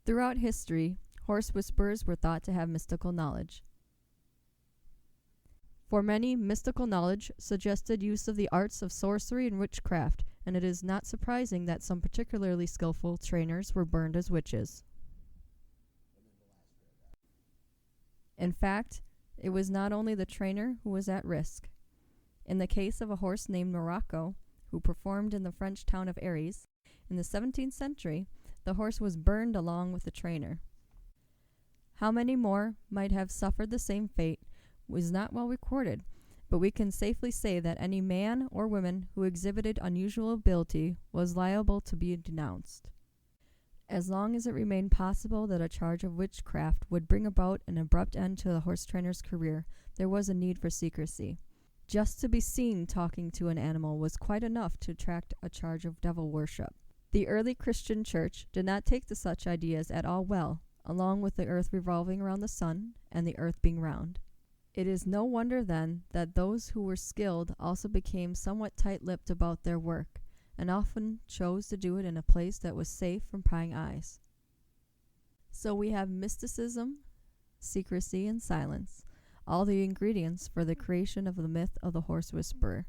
Throughout history, horse whisperers were thought to have mystical knowledge. For many, mystical knowledge suggested use of the arts of sorcery and witchcraft, and it is not surprising that some particularly skillful trainers were burned as witches. In fact, it was not only the trainer who was at risk. In the case of a horse named Morocco, who performed in the French town of Aries, in the 17th century, the horse was burned along with the trainer. How many more might have suffered the same fate was not well recorded, but we can safely say that any man or woman who exhibited unusual ability was liable to be denounced. As long as it remained possible that a charge of witchcraft would bring about an abrupt end to the horse trainer's career, there was a need for secrecy. Just to be seen talking to an animal was quite enough to attract a charge of devil worship. The early Christian church did not take to such ideas at all well, along with the earth revolving around the sun and the earth being round. It is no wonder, then, that those who were skilled also became somewhat tight-lipped about their work, and often chose to do it in a place that was safe from prying eyes. So we have mysticism, secrecy, and silence, all the ingredients for the creation of the myth of the horse whisperer.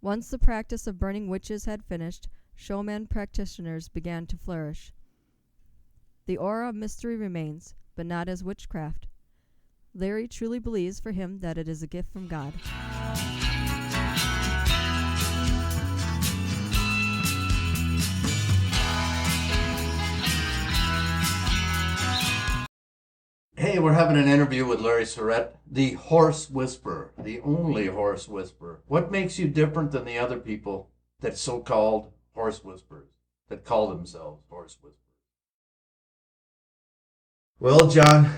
Once the practice of burning witches had finished, showman practitioners began to flourish. The aura of mystery remains, but not as witchcraft. Larry truly believes for him that it is a gift from God. Hey, we're having an interview with Larry Surrett, the horse whisperer, the only horse whisperer. What makes you different than the other people that so-called horse whisperers, that call themselves horse whisperers? Well, John,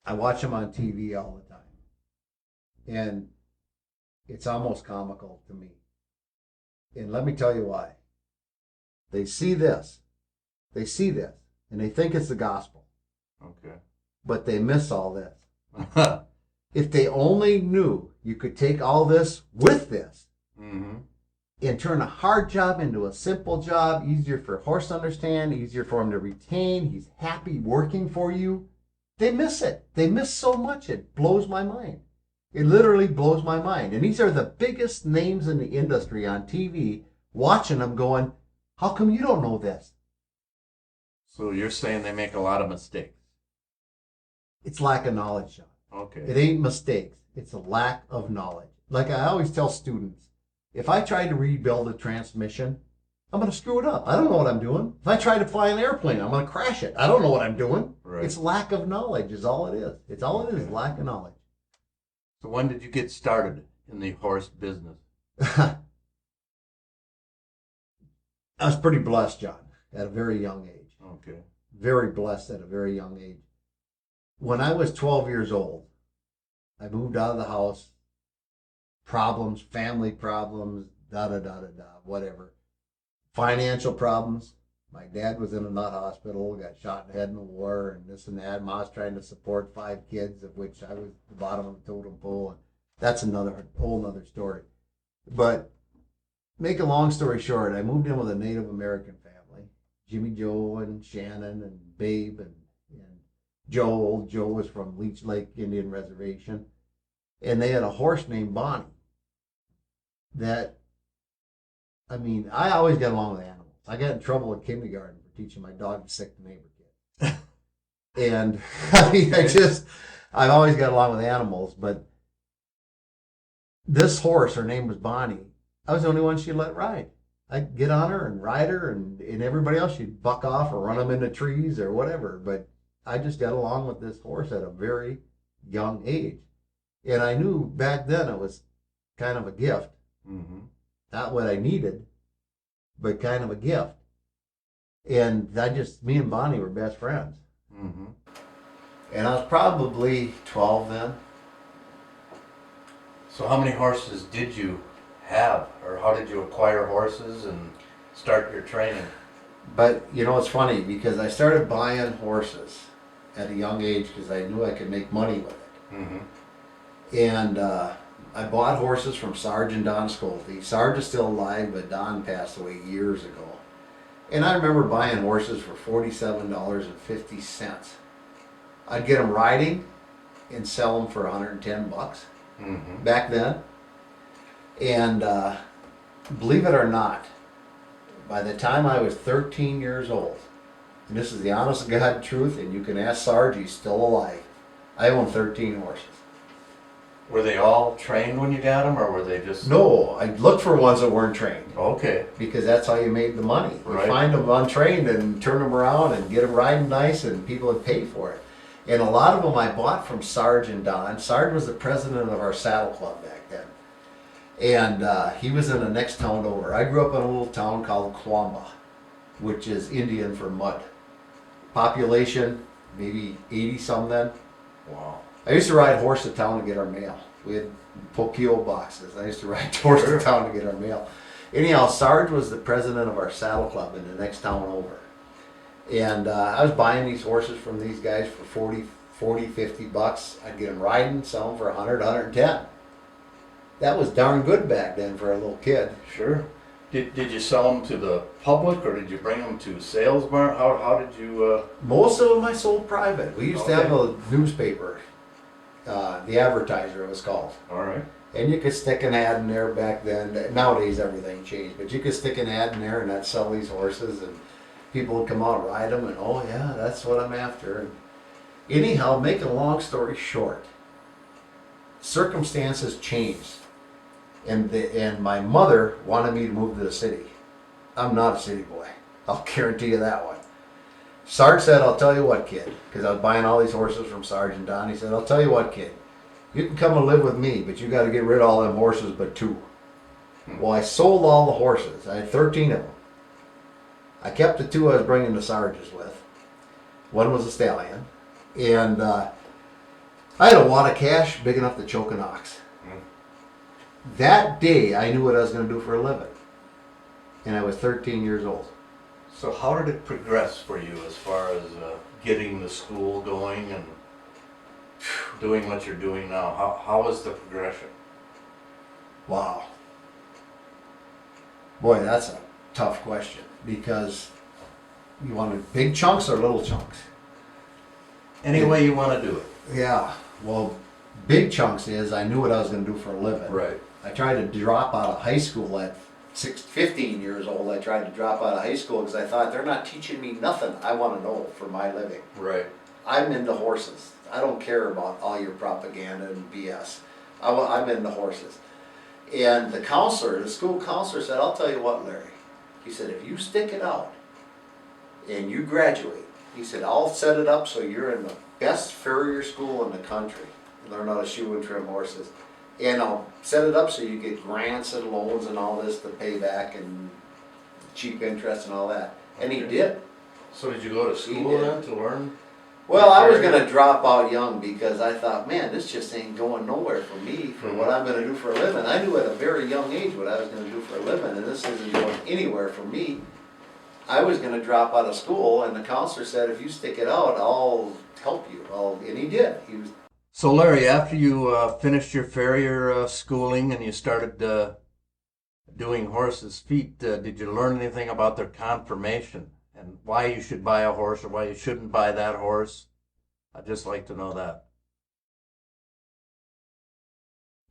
I watch them on TV all the time, and it's almost comical to me. And let me tell you why. They see this, and they think it's the gospel. Okay. But they miss all this. If they only knew you could take all this with this and turn a hard job into a simple job, easier for a horse to understand, easier for him to retain, he's happy working for you, they miss it. They miss so much. It blows my mind. It literally blows my mind. And these are the biggest names in the industry on TV, watching them going, how come you don't know this? So you're saying they make a lot of mistakes? It's lack of knowledge, John. Okay. It ain't mistakes. It's a lack of knowledge. Like I always tell students, if I try to rebuild a transmission, I'm going to screw it up. I don't know what I'm doing. If I try to fly an airplane, I'm going to crash it. I don't know what I'm doing. Right. It's lack of knowledge is all it is. It's all it is, lack of knowledge. So when did you get started in the horse business? I was pretty blessed, John, at a very young age. Okay. Very blessed at a very young age. When I was 12 years old, I moved out of the house. Problems, family problems, whatever. Financial problems. My dad was in a nut hospital, got shot in the head in the war, and this and that. Mom's trying to support 5 kids, of which I was the bottom of the totem pole. And that's another whole nother story. But make a long story short, I moved in with a Native American family. Jimmy Joe and Shannon and Babe and Joe. Old Joe was from Leech Lake Indian Reservation. And they had a horse named Bonnie. That, I mean, I always got along with animals. I got in trouble in kindergarten for teaching my dog to sick the neighbor kid. And I mean, I've always got along with animals, but this horse, her name was Bonnie, I was the only one she'd let ride. I'd get on her and ride her, and everybody else, she'd buck off or run them into trees or whatever. But I just got along with this horse at a very young age. And I knew back then it was kind of a gift. Mm-hmm. Not what I needed, but kind of a gift. And me and Bonnie were best friends. Mm-hmm. And I was probably 12 then. So how many horses did you have, or how did you acquire horses and start your training? But you know, it's funny because I started buying horses at a young age because I knew I could make money with it. Mm-hmm. And I bought horses from Sarge and Don Schulte. Sarge is still alive, but Don passed away years ago. And I remember buying horses for $47.50. I'd get them riding and sell them for $110 Mm-hmm. back then. And believe it or not, by the time I was 13 years old, and this is the honest to God truth, and you can ask Sarge, he's still alive, I owned 13 horses. Were they all trained when you got them, or were they just? No, I looked for ones that weren't trained. Okay. Because that's how you made the money. You Right. find them untrained and turn them around and get them riding nice, and people would pay for it. And a lot of them I bought from Sarge and Don. Sarge was the president of our saddle club back then. And he was in the next town over. I grew up in a little town called Kwamba, which is Indian for mud. Population, maybe 80 some then. Wow. I used to ride horse to town to get our mail. We had Pokeo boxes. I used to ride horse to town to get our mail. Anyhow, Sarge was the president of our saddle club in the next town over. And I was buying these horses from these guys for 40, 50 bucks. I'd get them riding, sell them for 100, 110. That was darn good back then for a little kid. Sure. Did you sell them to the public, or did you bring them to sales barn? How did you? Most of them I sold private. We used to have a newspaper, the Advertiser it was called. All right. And you could stick an ad in there back then. Nowadays everything changed, but you could stick an ad in there and that'd sell these horses, and people would come out and ride them, and oh yeah, that's what I'm after. And anyhow, make a long story short, circumstances changed, and my mother wanted me to move to the city. I'm not a city boy. I'll guarantee you that one. Sarge said, "I'll tell you what, kid," because I was buying all these horses from Sarge and Don. He said, "I'll tell you what, kid. You can come and live with me, but you got to get rid of all them horses but two." Well, I sold all the horses. I had 13 of them. I kept the two I was bringing the Sarges with. One was a stallion. And I had a wad of cash big enough to choke an ox. That day, I knew what I was going to do for a living. And I was 13 years old. So how did it progress for you as far as getting the school going and doing what you're doing now? How was the progression? Wow. Boy, that's a tough question, because you wanted big chunks or little chunks? Any way you want to do it. Yeah, well, big chunks is I knew what I was going to do for a living. Right. I tried to drop out of high school at 15 years old. I tried to drop out of high school because I thought they're not teaching me nothing I want to know for my living. Right. I'm into horses. I don't care about all your propaganda and BS. I'm into horses. And the school counselor said, "I'll tell you what, Larry." He said, "If you stick it out and you graduate," he said, "I'll set it up so you're in the best farrier school in the country. Learn how to shoe and trim horses. And I'll set it up so you get grants and loans and all this to pay back and cheap interest and all that." And he did. So did you go to school then to learn? Well, I was going to drop out young because I thought, man, this just ain't going nowhere for me for what I'm going to do for a living. I knew at a very young age what I was going to do for a living, and this isn't going anywhere for me. I was going to drop out of school, and the counselor said, "If you stick it out, I'll help you." And he did. So Larry, after you finished your farrier schooling and you started doing horses' feet, did you learn anything about their conformation and why you should buy a horse or why you shouldn't buy that horse? I'd just like to know that.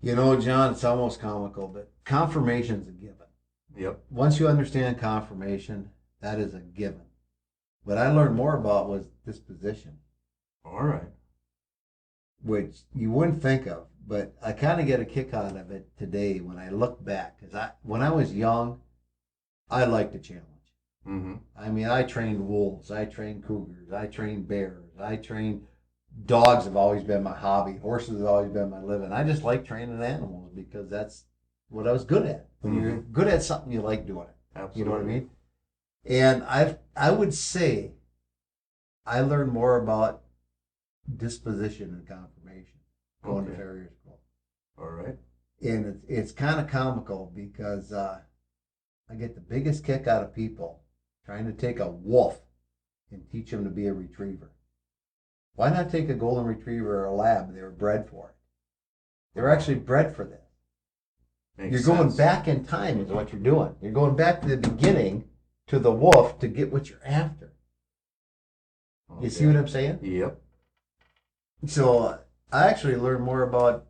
You know, John, it's almost comical, but conformation's a given. Yep. Once you understand conformation, that is a given. What I learned more about was disposition. All right. Which you wouldn't think of, but I kind of get a kick out of it today when I look back. Because when I was young, I liked a challenge. Mm-hmm. I mean, I trained wolves, I trained cougars, I trained bears, I trained dogs. Have always been my hobby. Horses have always been my living. I just like training animals because that's what I was good at. When you're good at something, you like doing it. Absolutely. You know what I mean? And I would say I learned more about disposition and conformation going to farrier school. All right. And it's kind of comical because I get the biggest kick out of people trying to take a wolf and teach them to be a retriever. Why not take a golden retriever or a lab? They were bred for it. They were actually bred for this. You're going back in time is what you're doing. You're going back to the beginning to the wolf to get what you're after. Okay. You see what I'm saying? Yep. So I actually learned more about,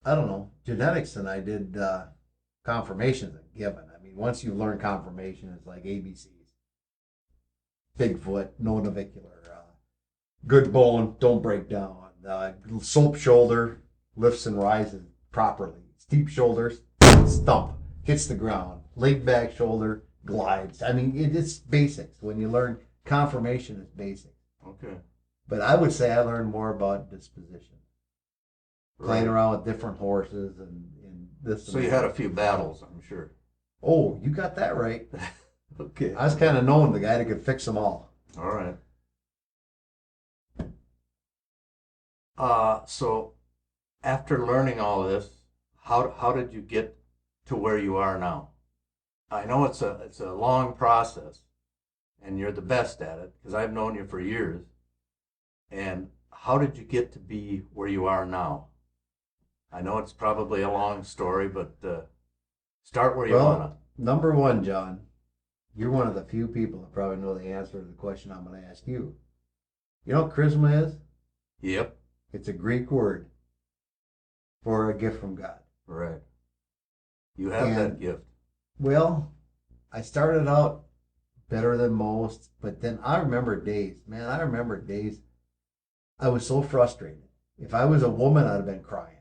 I don't know, genetics than I did conformations and given. I mean, once you learn conformation, it's like ABCs. Big foot, no navicular, good bone, don't break down. Slope shoulder, lifts and rises properly. Steep shoulders, stump, hits the ground. Laid back shoulder, glides. I mean, it's basics. When you learn conformation, it's basic. Okay. But I would say I learned more about disposition. Playing Right. around with different horses and this. So and you that. had a few battles, I'm sure. Oh, you got that right. Okay. I was kind of known the guy that could fix them all. All right. So after learning all this, how did you get to where you are now? I know it's a long process, and you're the best at it because I've known you for years. And how did you get to be where you are now? I know it's probably a long story, but start where you Well, wanna. number one, John, you're one of the few people that probably know the answer to the question I'm going to ask you. You know what charisma is? Yep. It's a Greek word for a gift from God. Right. You have that And, gift. well, I started out better than most, but then I remember days, man, I remember days I was so frustrated. If I was a woman, I'd have been crying.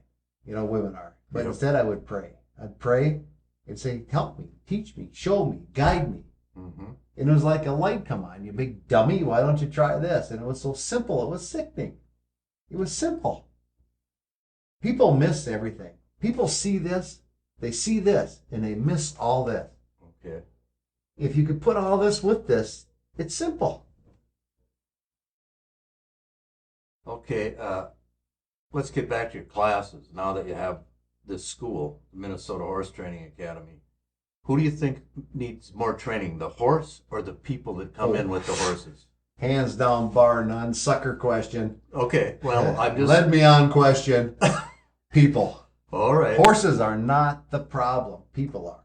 You know, women are. But Yep. instead, I would pray. I'd pray and say, help me, teach me, show me, guide me. Mm-hmm. And it was like a light come on. You big dummy, why don't you try this? And it was so simple. It was sickening. It was simple. People miss everything. People see this, they see this, and they miss all this. Okay. If you could put all this with this, it's simple. Okay. Let's get back to your classes now that you have this school, the Minnesota Horse Training Academy. Who do you think needs more training, the horse or the people that come in with the horses? Hands down, bar none. Sucker question. Okay, well, I'm just... Led me on question. People. All right. Horses are not the problem. People are.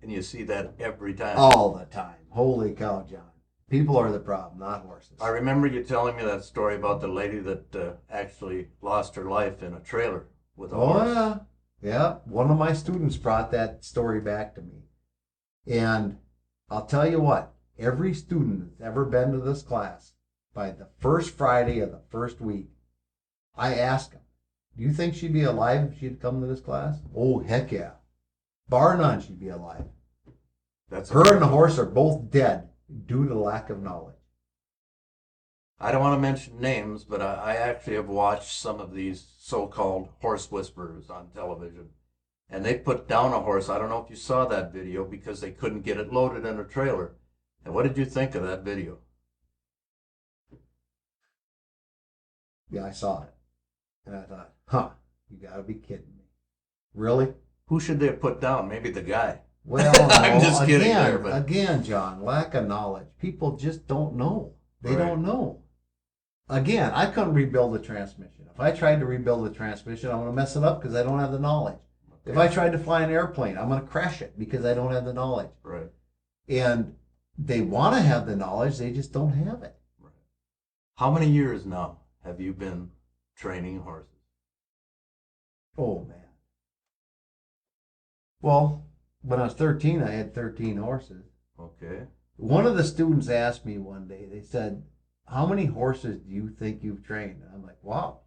And you see that every time. All the time. Holy cow, John. People are the problem, not horses. I remember you telling me that story about the lady that actually lost her life in a trailer with a horse. Oh, yeah. Yeah. One of my students brought that story back to me. And I'll tell you what, every student that's ever been to this class, by the first Friday of the first week, I ask them, do you think she'd be alive if she'd come to this class? Oh, heck yeah. Bar none, she'd be alive. That's Her and the horse are both dead due to lack of knowledge. I don't want to mention names, but I actually have watched some of these so-called horse whisperers on television. And they put down a horse. I don't know if you saw that video because they couldn't get it loaded in a trailer. And what did you think of that video? Yeah, I saw it. And I thought, huh, you gotta be kidding me. Really? Who should they have put down? Maybe the guy. Well, no, I'm just kidding again, there, but again, John, lack of knowledge. People just don't know. They Right. don't know. Again, I couldn't rebuild the transmission. If I tried to rebuild the transmission, I'm going to mess it up because I don't have the knowledge. If I tried to fly an airplane, I'm going to crash it because I don't have the knowledge. Right. And they want to have the knowledge, they just don't have it. Right. How many years now have you been training horses? Oh, man. Well, when I was 13, I had 13 horses. Okay. One of the students asked me one day, they said, how many horses do you think you've trained? And I'm like, wow,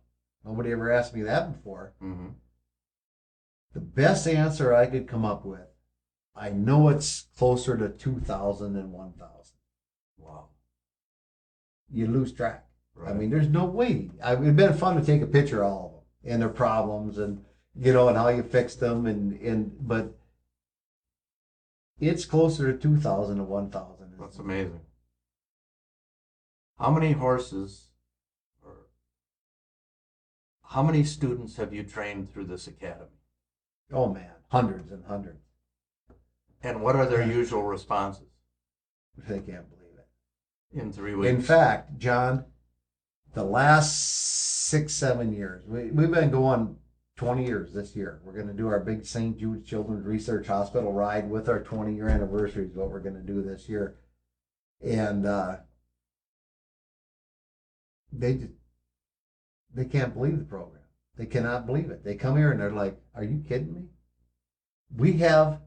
nobody ever asked me that before. Mm-hmm. The best answer I could come up with, I know it's closer to 2,000 than 1,000. Wow. You lose track. Right. I mean, there's no way. It'd been fun to take a picture of all of them and their problems and, you know, and how you fixed them. But it's closer to 2,000 to 1,000. That's amazing. How many horses or how many students have you trained through this academy? Oh, man, hundreds and hundreds. And what are their usual responses They can't believe it. in 3 weeks? In fact, John, the last 6, 7 years, we've been going 20 years this year. We're going to do our big St. Jude Children's Research Hospital ride with our 20-year anniversary is what we're going to do this year. And they can't believe the program. They cannot believe it. They come here and they're like, are you kidding me? We have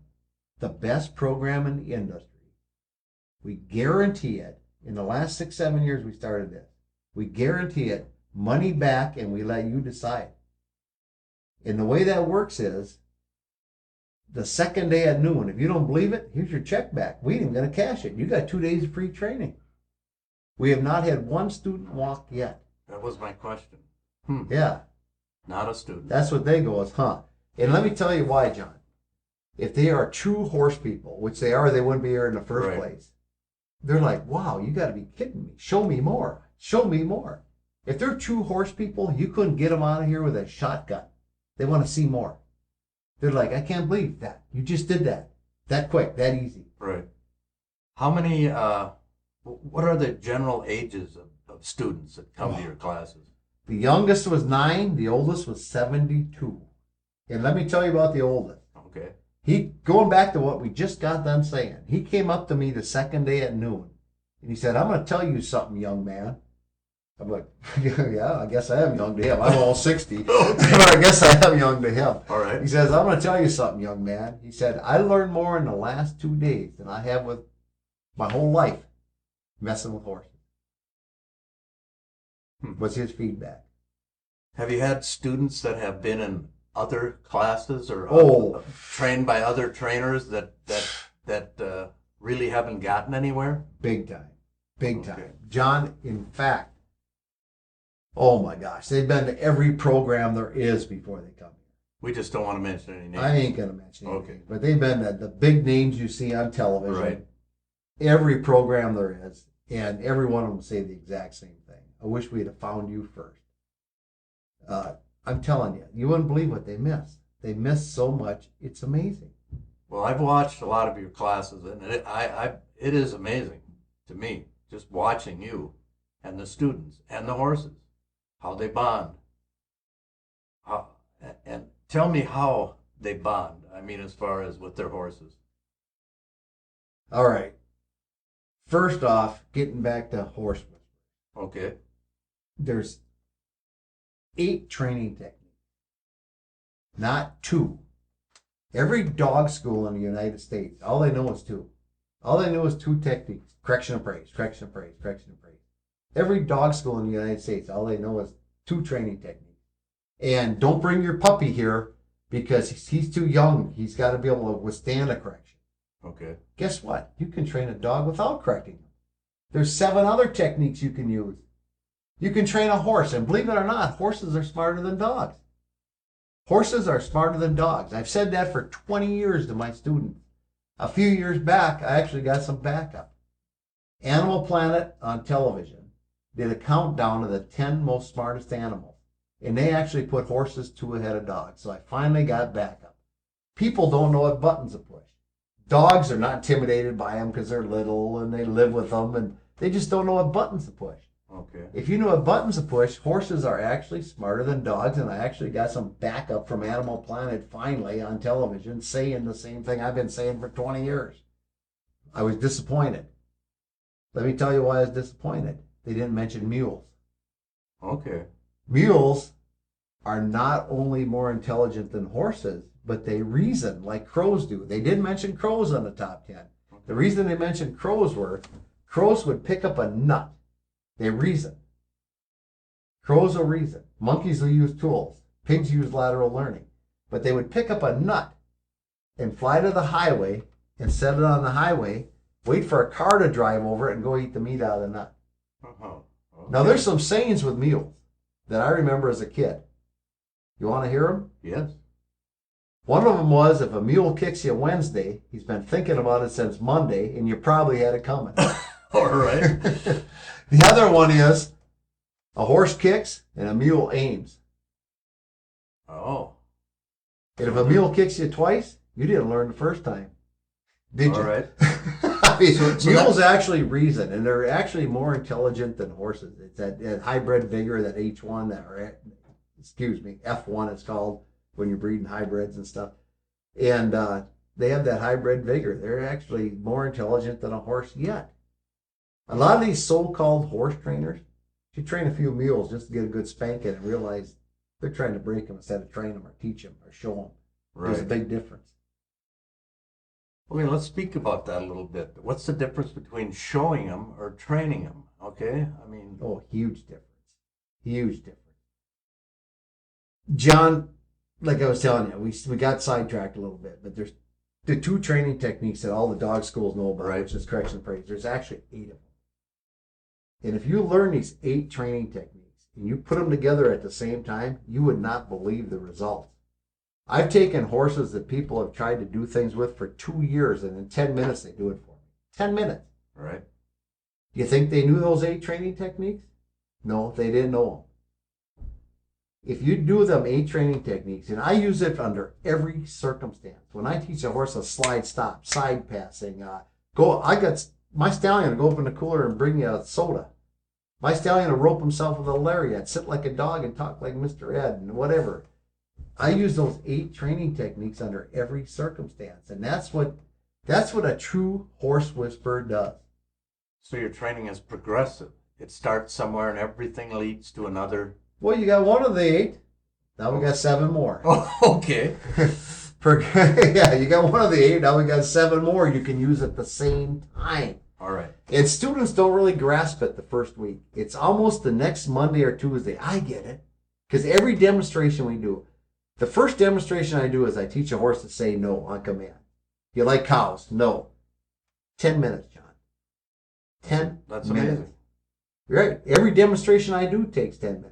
the best program in the industry. We guarantee it. In the last 6-7 years we started this. We guarantee it, money back, and we let you decide. And the way that works is, the second day at noon, if you don't believe it, here's your check back. We ain't even going to cash it. You got 2 days of free training. We have not had one student walk yet. That was my question. Yeah. Not a student. That's what they go as, huh? And let me tell you why, John. If they are true horse people, which they are, they wouldn't be here in the first place. They're like, wow, you got to be kidding me. Show me more. Show me more. If they're true horse people, you couldn't get them out of here with a shotgun. They want to see more. They're like, I can't believe that. You just did that. That quick, that easy. Right. How many, what are the general ages of students that come to your classes? The youngest was 9. The oldest was 72. And let me tell you about the oldest. Okay. He, going back to what we just got done saying, he came up to me the second day at noon. And he said, I'm going to tell you something, young man. I'm like, yeah, I guess I am young to him. I'm almost 60. But I guess I am young to him. All right. He says, I'm going to tell you something, young man. He said, I learned more in the last 2 days than I have with my whole life messing with horses. Was his feedback. Have you had students that have been in other classes or trained by other trainers that really haven't gotten anywhere? Big time. Big time. John, in fact, oh my gosh, they've been to every program there is before they come here. We just don't want to mention any names. I ain't going to mention any Okay. names, but they've been to the big names you see on television. Right. Every program there is, and every one of them say the exact same thing. I wish we'd have found you first. I'm telling you, you wouldn't believe what they miss. They miss so much. It's amazing. Well, I've watched a lot of your classes, and it is amazing to me, just watching you and the students and the horses, how they bond. And tell me how they bond, I mean, as far as with their horses. All right. First off, getting back to horse whisperer. Okay. There's 8 training techniques, not 2. Every dog school in the United States, all they know is 2. All they know is 2 techniques: correction and praise, correction and praise, correction and praise. Every dog school in the United States, all they know is 2 training techniques. And don't bring your puppy here because he's too young. He's got to be able to withstand a correction. Okay. Guess what? You can train a dog without correcting him. There's 7 other techniques you can use. You can train a horse, and believe it or not, horses are smarter than dogs. Horses are smarter than dogs. I've said that for 20 years to my students. A few years back, I actually got some backup. Animal Planet on television did a countdown of the 10 most smartest animals, and they actually put horses 2 ahead of dogs. So I finally got backup. People don't know what buttons to push. Dogs are not intimidated by them because they're little and they live with them, and they just don't know what buttons to push. Okay. If you know what buttons to push, horses are actually smarter than dogs, and I actually got some backup from Animal Planet finally on television saying the same thing I've been saying for 20 years. I was disappointed. Let me tell you why I was disappointed. They didn't mention mules. Okay. Mules are not only more intelligent than horses, but they reason like crows do. They did mention crows on the top 10. The reason they mentioned crows were, crows would pick up a nut. They reason. Crows will reason. Monkeys will use tools. Pigs use lateral learning. But they would pick up a nut and fly to the highway and set it on the highway, wait for a car to drive over it, and go eat the meat out of the nut. Uh-huh. Okay. Now, there's some sayings with mules that I remember as a kid. You want to hear them? Yes. One of them was, if a mule kicks you Wednesday, he's been thinking about it since Monday, and you probably had it coming. All right. The other one is, a horse kicks and a mule aims. Oh. And if a mule kicks you twice, you didn't learn the first time. Did you? All right. I mean, mules actually reason, and they're actually more intelligent than horses. It's that hybrid vigor, that H1, F1 it's called. when you're breeding hybrids and stuff. And they have that hybrid vigor. They're actually more intelligent than a horse yet. A lot of these so-called horse trainers, you train a few mules just to get a good spanking and realize they're trying to break them instead of train them or teach them or show them. There's a big difference. Okay, let's speak about that a little bit. What's the difference between showing them or training them? Okay, I mean... Oh, huge difference. Huge difference. John, like I was telling you, we got sidetracked a little bit, but there's the 2 training techniques that all the dog schools know about, which is correction and praise. There's actually 8 of them. And if you learn these 8 training techniques and you put them together at the same time, you would not believe the results. I've taken horses that people have tried to do things with for 2 years, and in 10 minutes they do it for me. 10 minutes. Right. Do you think they knew those 8 training techniques? No, they didn't know them. If you do them 8 training techniques, and I use it under every circumstance. When I teach a horse a slide stop, side passing, I got my stallion to go open the cooler and bring you a soda. My stallion to rope himself with a lariat, sit like a dog and talk like Mr. Ed, and whatever. I use those 8 training techniques under every circumstance, and that's what a true horse whisperer does. So your training is progressive. It starts somewhere and everything leads to another. Well, you got one of the 8. Now we got 7 more. Oh, okay. Yeah, you got one of the 8. Now we got 7 more you can use at the same time. All right. And students don't really grasp it the first week. It's almost the next Monday or Tuesday. I get it. Because every demonstration we do, the first demonstration I do is I teach a horse to say no on command. You like cows? No. 10 minutes, John. 10 That's minutes. amazing. Right. Every demonstration I do takes 10 minutes.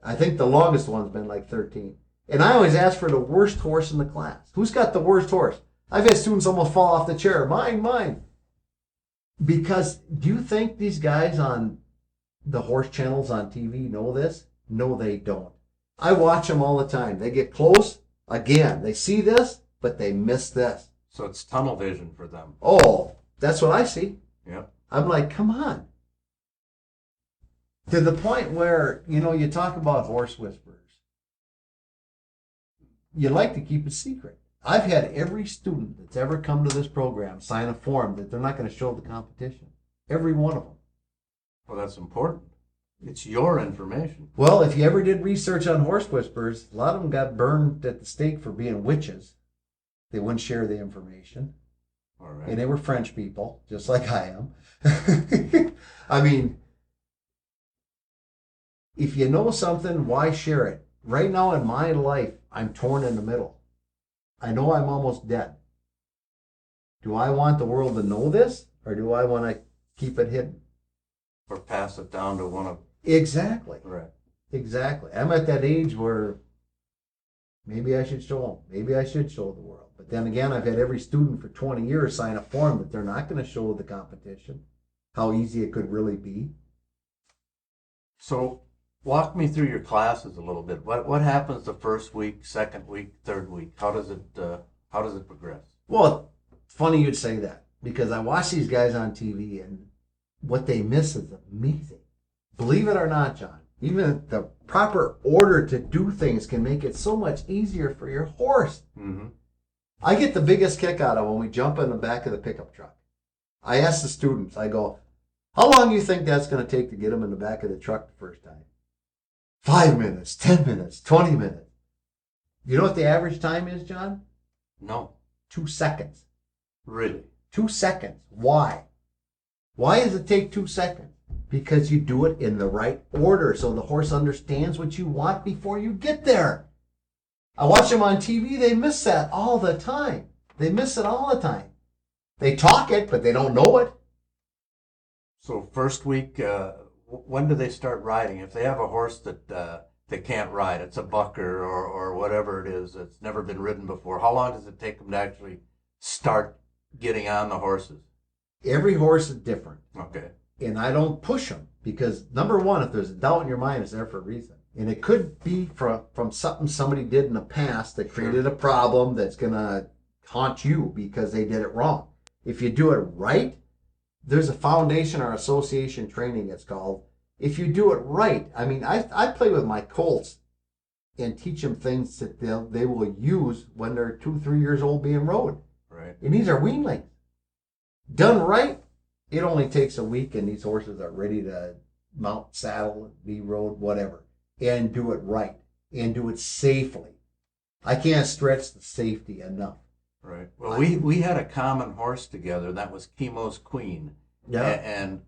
I think the longest one's been like 13. And I always ask for the worst horse in the class. Who's got the worst horse? I've had students almost fall off the chair. Mine. Because do you think these guys on the horse channels on TV know this? No, they don't. I watch them all the time. They get close. Again, they see this, but they miss this. So it's tunnel vision for them. Oh, that's what I see. Yep. I'm like, come on. To the point where, you talk about horse whisperers. You like to keep it secret. I've had every student that's ever come to this program sign a form that they're not going to show the competition. Every one of them. Well, that's important. It's your information. Well, if you ever did research on horse whisperers, a lot of them got burned at the stake for being witches. They wouldn't share the information. All right. And they were French people, just like I am. I mean, if you know something, why share it? Right now in my life, I'm torn in the middle. I know I'm almost dead. Do I want the world to know this, or do I want to keep it hidden? Or pass it down to one of... Exactly. Right. Exactly. I'm at that age where maybe I should show them. Maybe I should show the world. But then again, I've had every student for 20 years sign a form that they're not going to show the competition, how easy it could really be. So walk me through your classes a little bit. What happens the first week, second week, third week? How does it progress? Well, funny you'd say that, because I watch these guys on TV and what they miss is amazing. Believe it or not, John, even the proper order to do things can make it so much easier for your horse. Mm-hmm. I get the biggest kick out of when we jump in the back of the pickup truck. I ask the students, I go, how long do you think that's going to take to get them in the back of the truck the first time? 5 minutes, 10 minutes, 20 minutes. You know what the average time is, John? No. 2 seconds. Really? 2 seconds. Why? Why does it take 2 seconds? Because you do it in the right order so the horse understands what you want before you get there. I watch them on TV, they miss that all the time. They miss it all the time. They talk it, but they don't know it. So first week, when do they start riding? If they have a horse that they can't ride, it's a bucker or whatever it is, it's never been ridden before, how long does it take them to actually start getting on the horses? Every horse is different. Okay. And I don't push them because, number one, if there's a doubt in your mind, it's there for a reason. And it could be from something somebody did in the past that created a problem that's going to haunt you because they did it wrong. If you do it right, there's a foundation or association training it's called. If you do it right, I mean, I play with my colts and teach them things that they will use when they're 2-3 years old being rode. Right. And these are weanlings. Done right, it only takes a week, and these horses are ready to mount, saddle, be rode, whatever, and do it right, and do it safely. I can't stretch the safety enough. Right. Well, we had a common horse together, and that was Chemo's Queen. Yeah. And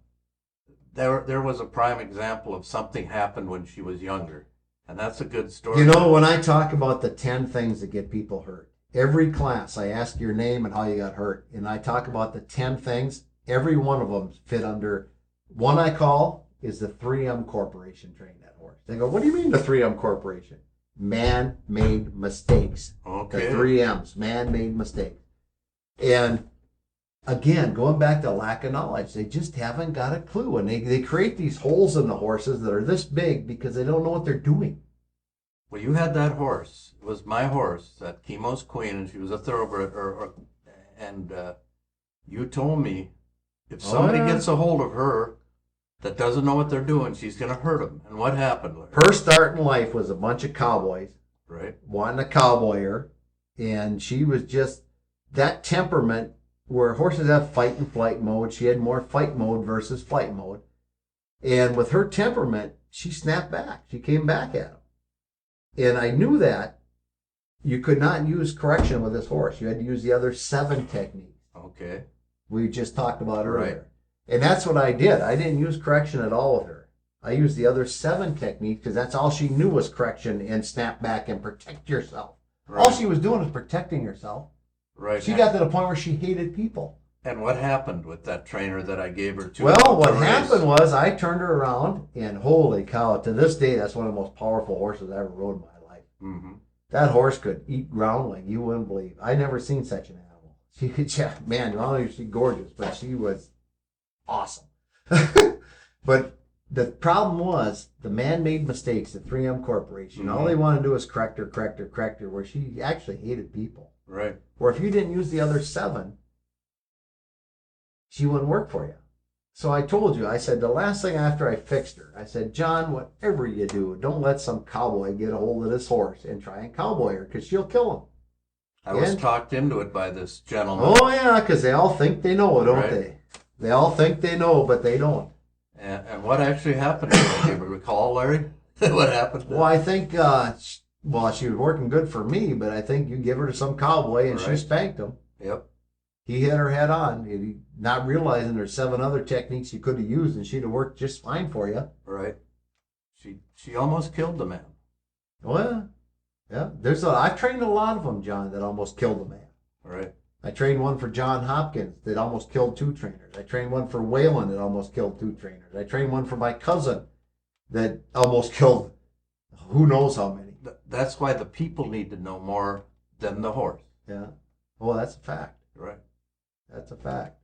there was a prime example of something happened when she was younger. And that's a good story. You know, when I talk about the 10 things that get people hurt, every class I ask your name and how you got hurt, and I talk about the 10 things, every one of them fit under one I call is the 3M Corporation trained that horse. They go, what do you mean the 3M Corporation? Man-made mistakes. Okay. The 3Ms, man-made mistakes. And again, going back to lack of knowledge, they just haven't got a clue. And they create these holes in the horses that are this big because they don't know what they're doing. Well, you had that horse. It was my horse, that Chemo's Queen, and she was a thoroughbred. And you told me if somebody gets a hold of her that doesn't know what they're doing, she's going to hurt them. And what happened? Her start in life was a bunch of cowboys. Right. Wanting to cowboy her. And she was just that temperament where horses have fight and flight mode. She had more fight mode versus flight mode. And with her temperament, she snapped back. She came back at him. And I knew that you could not use correction with this horse. You had to use the other 7 techniques. Okay. We just talked about earlier. Right. And that's what I did. I didn't use correction at all with her. I used the other 7 techniques because that's all she knew was correction and snap back and protect yourself. Right. All she was doing was protecting herself. Right. She got to the point where she hated people. And what happened with that trainer that I gave her to? Well, what happened was I turned her around, and holy cow, to this day, that's one of the most powerful horses I ever rode in my life. Mm-hmm. That horse could eat ground like you wouldn't believe. I never seen such an animal. She could, man, not only was she gorgeous, but she was awesome. But the problem was the man-made mistakes, the 3M Corporation. Mm-hmm. All they wanted to do was correct her, where she actually hated people. Right. Or if you didn't use the other 7, she wouldn't work for you. So I told you, I said, the last thing after I fixed her, I said, John, whatever you do, don't let some cowboy get a hold of this horse and try and cowboy her, because she'll kill him. I was talked into it by this gentleman. Oh, yeah, because they all think they know, don't Right. they? They all think they know, but they don't. And what actually happened? Do you recall, Larry? What happened? Well, I think, she was working good for me, but I think you give her to some cowboy and she Right. spanked him. Yep. He hit her head on, not realizing there's 7 other techniques you could have used, and she'd have worked just fine for you. Right. She almost killed the man. Well, yeah. I've trained a lot of them, John, that almost killed a man. Right. I trained one for John Hopkins that almost killed 2 trainers. I trained one for Waylon that almost killed 2 trainers. I trained one for my cousin that almost killed who knows how many. That's why the people need to know more than the horse. Yeah. Well, that's a fact. Right. That's a fact.